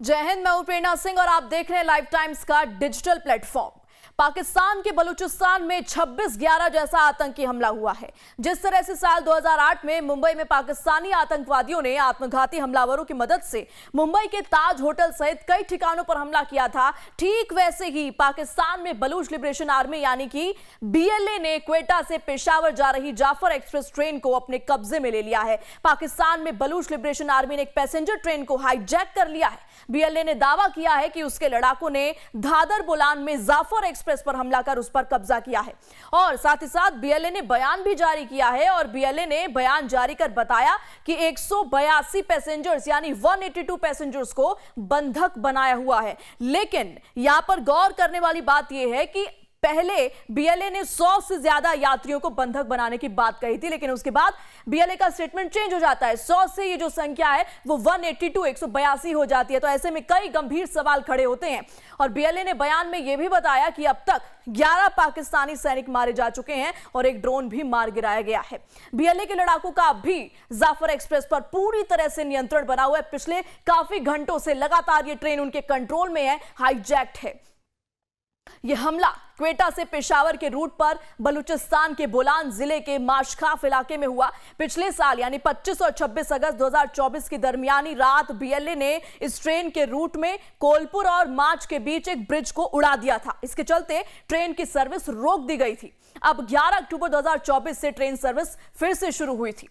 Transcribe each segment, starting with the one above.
जय हिंद। मैं हूं प्रेरणा सिंह और आप देख रहे हैं लाइव टाइम्स का डिजिटल प्लेटफॉर्म। पाकिस्तान के बलूचिस्तान में 26/11 जैसा आतंकी हमला हुआ है। जिस तरह से साल 2008 में मुंबई में पाकिस्तानी आतंकवादियों ने आत्मघाती हमलावरों की मदद से मुंबई के ताज होटल सहित कई ठिकानों पर हमला किया था, ठीक वैसे ही पाकिस्तान में बलूच लिबरेशन आर्मी यानी कि बीएलए ने क्वेटा से पेशावर जा रही जाफर एक्सप्रेस ट्रेन को अपने कब्जे में ले लिया है। पाकिस्तान में बलूच लिबरेशन आर्मी ने एक पैसेंजर ट्रेन को हाईजैक कर लिया है। बीएलए ने दावा किया है कि उसके लड़ाकों ने धादर बोलान में जाफर एक्सप्रेस पर हमला कर उस पर कब्जा किया है और साथ ही साथ बीएलए ने बयान भी जारी किया है और बीएलए ने बयान जारी कर बताया कि 182 पैसेंजर्स यानी 182 पैसेंजर्स को बंधक बनाया हुआ है। लेकिन यहां पर गौर करने वाली बात यह है कि पहले बीएलए ने 100 से ज्यादा यात्रियों को बंधक बनाने की बात कही थी, लेकिन उसके बाद बीएलए का स्टेटमेंट चेंज हो जाता है। 100 से ये जो संख्या है वो 182 182 हो जाती है। तो ऐसे में कई गंभीर सवाल खड़े होते हैं और बीएलए ने बयान में यह भी बताया कि अब तक 11 पाकिस्तानी सैनिक मारे जा चुके हैं और एक ड्रोन भी मार गिराया गया है। बीएलए के लड़ाकों का अब भी जाफर एक्सप्रेस पर पूरी तरह से नियंत्रण बना हुआ है। पिछले काफी घंटों से लगातार ये ट्रेन उनके कंट्रोल में है, हाईजैक्ड है। यह हमला क्वेटा से पेशावर के रूट पर बलूचिस्तान के बोलान जिले के माशखाफ इलाके में हुआ। पिछले साल यानी 25 और 26 अगस्त 2024 की दरमियानी रात बीएलए ने इस ट्रेन के रूट में कोलपुर और माच के बीच एक ब्रिज को उड़ा दिया था। इसके चलते ट्रेन की सर्विस रोक दी गई थी। अब 11 अक्टूबर 2024 से ट्रेन सर्विस फिर से शुरू हुई थी।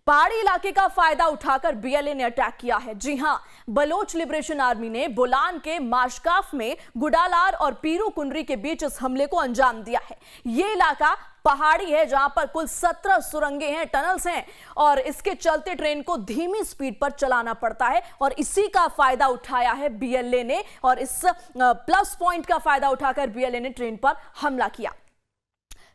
पहाड़ी इलाके का फायदा उठाकर बीएलए ने अटैक किया है। जी हां, बलोच लिबरेशन आर्मी ने बोलान के माशकाफ में गुडालार और पीरू कुंडरी के बीच इस हमले को अंजाम दिया है। यह इलाका पहाड़ी है जहां पर कुल 17 सुरंगें हैं, टनल्स हैं और इसके चलते ट्रेन को धीमी स्पीड पर चलाना पड़ता है और इसी का फायदा उठाया है बीएलए ने और इस प्लस पॉइंट का फायदा उठाकर बीएलए ने ट्रेन पर हमला किया।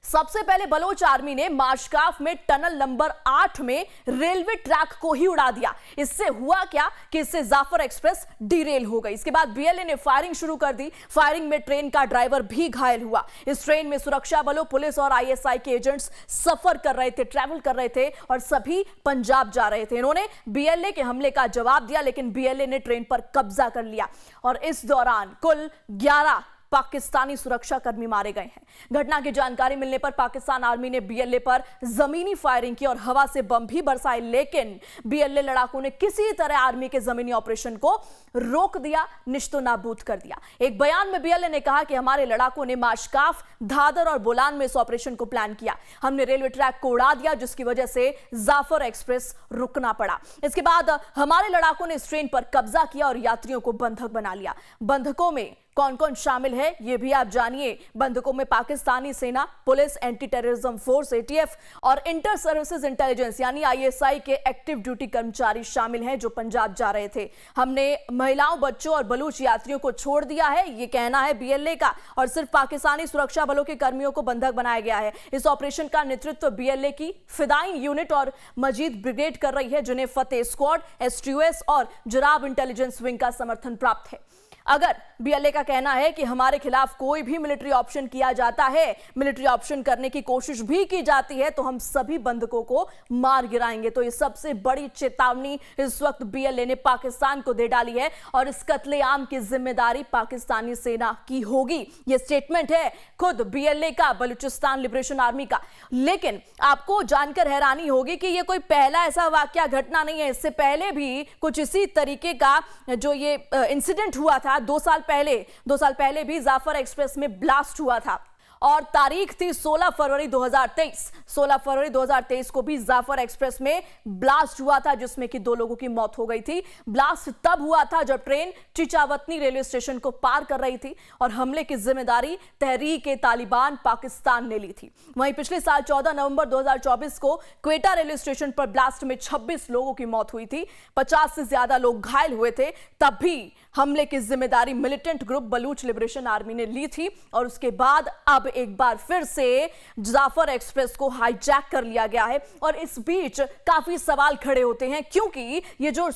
सबसे पहले बलोच आर्मी ने माशकाफ में टनल नंबर 8 में रेलवे ट्रैक को ही उड़ा दिया। इससे हुआ क्या कि इससे जाफर एक्सप्रेस डिरेल हो गई। इसके बाद बीएलए ने फायरिंग शुरू कर दी। फायरिंग में ट्रेन का ड्राइवर भी घायल हुआ। इस ट्रेन में सुरक्षा बलों, पुलिस और आईएसआई के एजेंट्स सफर कर रहे थे, ट्रैवल कर रहे थे और सभी पंजाब जा रहे थे। इन्होंने बीएलए के हमले का जवाब दिया, लेकिन बीएलए ने ट्रेन पर कब्जा कर लिया और इस दौरान कुल 11 पाकिस्तानी सुरक्षाकर्मी मारे गए हैं। घटना की जानकारी मिलने पर पाकिस्तान आर्मी ने बीएलए पर जमीनी फायरिंग की और हवा से बम भी बरसाए, लेकिन बीएलए लड़ाकों ने किसी तरह आर्मी के जमीनी ऑपरेशन को रोक दिया, निश्तो नाबूद कर दिया। एक बयान में बीएलए ने कहा कि हमारे लड़ाकों ने माशकाफ, धादर और बोलान में इस ऑपरेशन को प्लान किया। हमने रेलवे ट्रैक को उड़ा दिया जिसकी वजह से जाफर एक्सप्रेस रुकना पड़ा। इसके बाद हमारे लड़ाकों ने इस ट्रेन पर कब्जा किया और यात्रियों को बंधक बना लिया। बंधकों में कौन कौन शामिल है ये भी आप जानिए। बंधकों में पाकिस्तानी सेना, police, anti terrorism force ETF और इंटर सर्विसेज इंटेलिजेंस यानी आईएसआई के एक्टिव ड्यूटी कर्मचारी शामिल हैं जो पंजाब जा रहे थे। हमने महिलाओं, बच्चों और बलूच यात्रियों को छोड़ दिया है, ये कहना है बीएलए का, और सिर्फ पाकिस्तानी सुरक्षा बलों के कर्मियों को बंधक बनाया गया है। इस ऑपरेशन का नेतृत्व बीएलए की फिदाइन यूनिट और मजीद ब्रिगेड कर रही है, जिन्हें फतेह स्क्वाड, एसटीओएस और जराब इंटेलिजेंस विंग का समर्थन प्राप्त है। अगर बीएलए का कहना है कि हमारे खिलाफ कोई भी मिलिट्री ऑप्शन किया जाता है, मिलिट्री ऑप्शन करने की कोशिश भी की जाती है, तो हम सभी बंधकों को मार गिराएंगे। तो ये सबसे बड़ी चेतावनी इस वक्त बीएलए ने पाकिस्तान को दे डाली है और इस कत्लेआम की जिम्मेदारी पाकिस्तानी सेना की होगी। ये स्टेटमेंट है खुद बीएलए का, बलूचिस्तान लिबरेशन आर्मी का। लेकिन आपको जानकर हैरानी होगी कि ये कोई पहला ऐसा वाकया, घटना नहीं है। इससे पहले भी कुछ इसी तरीके का जो ये इंसिडेंट हुआ था 2 साल पहले भी जाफर एक्सप्रेस में ब्लास्ट हुआ था और तारीख थी 16 फरवरी 2023। 16 फरवरी 2023 को भी जाफर एक्सप्रेस में ब्लास्ट हुआ था जिसमें कि 2 लोगों की मौत हो गई थी। ब्लास्ट तब हुआ था जब ट्रेन चिचावतनी रेलवे स्टेशन को पार कर रही थी और हमले की जिम्मेदारी तहरीक-ए-तालिबान पाकिस्तान ने ली थी। वहीं पिछले साल 14 नवंबर 2024 को क्वेटा रेलवे स्टेशन पर ब्लास्ट में 26 लोगों की मौत हुई थी, 50 से ज्यादा लोग घायल हुए थे। तब भी हमले की जिम्मेदारी militant group Baloch liberation army ने ली थी और उसके बाद अब एक बार फिर से जाफर एक्सप्रेस को हाईजैक कर लिया गया है और इस बीच काफी सवाल खड़े होते हैं क्योंकि ये जो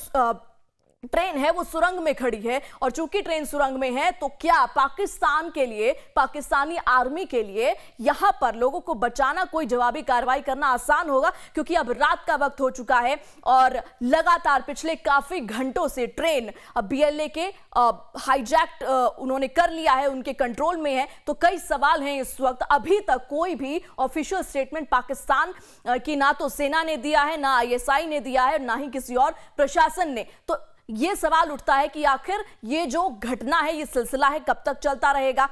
ट्रेन है वो सुरंग में खड़ी है, और चूंकि ट्रेन सुरंग में है तो क्या पाकिस्तान के लिए, पाकिस्तानी आर्मी के लिए यहां पर लोगों को बचाना, कोई जवाबी कार्रवाई करना आसान होगा? क्योंकि अब रात का वक्त हो चुका है और लगातार पिछले काफी घंटों से ट्रेन बीएलए के हाईजैक उन्होंने कर लिया है, उनके कंट्रोल में है। तो कई सवाल हैं इस वक्त। अभी तक कोई भी ऑफिशियल स्टेटमेंट पाकिस्तान की ना तो सेना ने दिया है, ना आईएसआई ने दिया है, ना ही किसी और प्रशासन ने। तो ये सवाल उठता है कि आखिर ये जो घटना है, ये सिलसिला है, कब तक चलता रहेगा?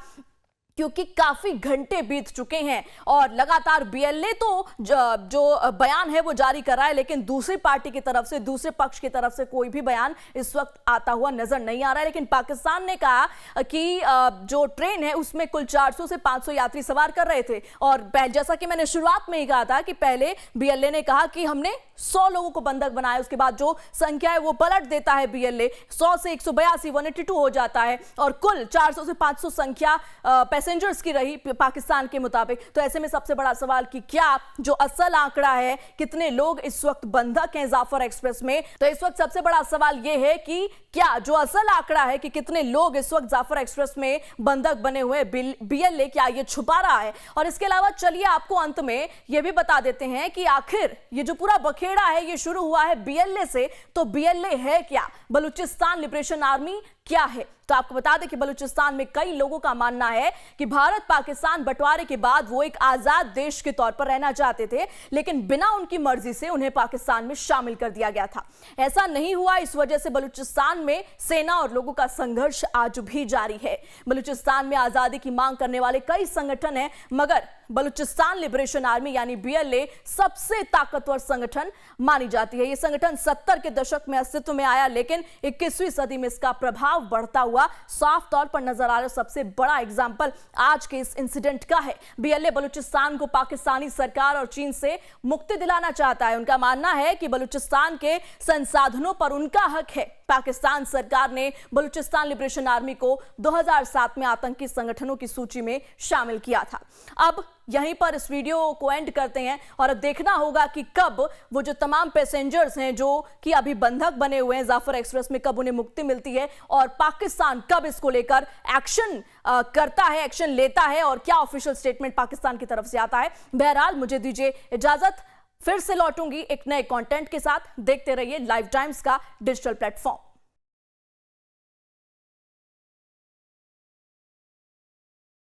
क्योंकि काफी घंटे बीत चुके हैं और लगातार बीएलए तो जो बयान है वो जारी कर रहा है, लेकिन दूसरी पार्टी की तरफ से, दूसरे पक्ष की तरफ से कोई भी बयान इस वक्त आता हुआ नजर नहीं आ रहा है। लेकिन पाकिस्तान ने कहा कि जो ट्रेन है उसमें कुल 400 से 500 यात्री सवार कर रहे थे, और जैसा कि मैंने शुरुआत में ही कहा था कि पहले बीएलए ने कहा कि हमने 100 लोगों को बंधक बनाया, उसके बाद जो संख्या है वो पलट देता है बीएलए, 100 से 182 182 हो जाता है, और कुल 400 से 500 संख्या पैसेंजर्स की रही पाकिस्तान के मुताबिक। तो ऐसे में सबसे बड़ा सवाल कि क्या जो असल आंकड़ा है, कितने लोग इस वक्त बंधक हैं जाफर एक्सप्रेस में, तो इस वक्त सबसे बड़ा सवाल यह है कि क्या जो असल आंकड़ा है कि कितने लोग इस वक्त जाफर एक्सप्रेस में बंधक बने हुए बीएलए, क्या ये छुपा रहा है? और इसके अलावा चलिए आपको अंत में यह भी बता देते हैं कि आखिर ये जो पूरा बखेड़ा है ये शुरू हुआ है बीएलए से। तो बीएलए है क्या? बलूचिस्तान लिबरेशन आर्मी क्या है? तो आपको बता दें कि बलूचिस्तान में कई लोगों का मानना है कि भारत पाकिस्तान बंटवारे के बाद वो एक आजाद देश के तौर पर रहना चाहते थे, लेकिन बिना उनकी मर्जी से उन्हें पाकिस्तान में शामिल कर दिया गया था। ऐसा नहीं हुआ, इस वजह से बलूचिस्तान में सेना और लोगों का संघर्ष आज भी जारी है। बलूचिस्तान में आजादी की मांग करने वाले कई संगठन हैं, मगर बलूचिस्तान लिबरेशन आर्मी यानी बीएलए सबसे ताकतवर संगठन मानी जाती है। यह संगठन 70 के दशक में अस्तित्व में आया, लेकिन 21वीं सदी में इसका प्रभाव बढ़ता हुआ साफ तौर पर नजर आ रहा है। सबसे बड़ा एग्जाम्पल आज के इस इंसिडेंट का है। बीएलए बलूचिस्तान को पाकिस्तानी सरकार और चीन से मुक्ति दिलाना चाहता है। उनका मानना है कि बलूचिस्तान के संसाधनों पर उनका हक है। पाकिस्तान सरकार ने बलूचिस्तान लिबरेशन आर्मी को 2007 में आतंकी संगठनों की सूची में शामिल किया था। अब यहीं पर इस वीडियो को एंड करते हैं और अब देखना होगा कि कब वो जो तमाम पैसेंजर्स हैं जो कि अभी बंधक बने हुए हैं जाफर एक्सप्रेस में, कब उन्हें मुक्ति मिलती है और पाकिस्तान कब इसको लेकर एक्शन करता है, एक्शन लेता है, और क्या ऑफिशियल स्टेटमेंट पाकिस्तान की तरफ से आता है। बहरहाल मुझे दीजिए इजाजत, फिर से लौटूंगी एक नए कंटेंट के साथ। देखते रहिए लाइव टाइम्स का डिजिटल प्लेटफॉर्म।